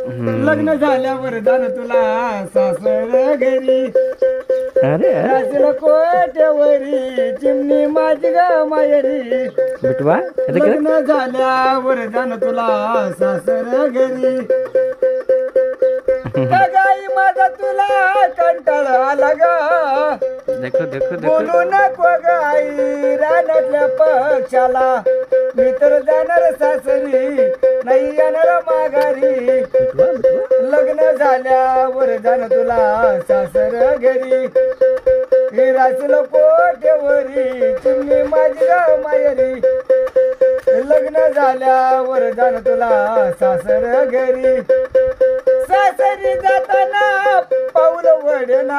लग्न झाल्यावर जाण तुला सासर घरी अरे राशील कोट्यावरी चिमणी माझी ग मायरी बिटवा लग्न झाल्यावर जाण तुला सासर घरी का गाई माझा तुला कंटाळ आला ग देखो देखो देखो बोलू नको गाई रानातल्या पक्षाला मी तर जाणार सासरी नाही येणार माघारी बिटवा बिटवा लग्न झाल्यावर जाण तुला सासर घरी राशील कोट्यावरी चिमणी माझी ग मायरी लग्न झाल्यावर जाण तुला सासर घरी सासरी जाताना पाऊल वडना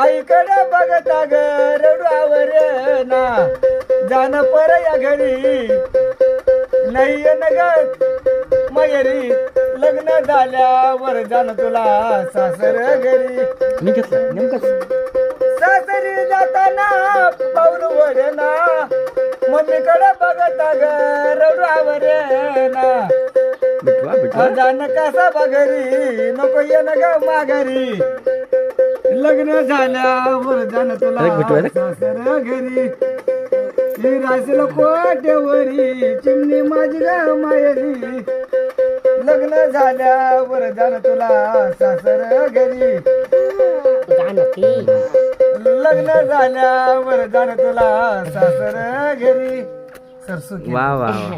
आईकडे बघता ग रडवावर ना जाण पर या घरी नाही येन ग मयरी लग्न झाल्यावर जाण तुला सासर घरी मी घेतलं नेमकंच सासरी जाताना पाऊल वडना मम्मीकडे बघता ग रडवावर ना बिटवा बिटवा जाण कसा बघरी नको येन ग माघारी लग्न झाल्यावर जाण तुला अरे बिटवा रे. सासर घरी राशील कोट्यावरी चिमणी माझी ग मायरी लग्न झाल्यावर जाण तुला सासर घरी लग्न झाल्यावर जाण तुला सासर घरी सरसुकी वा वा वा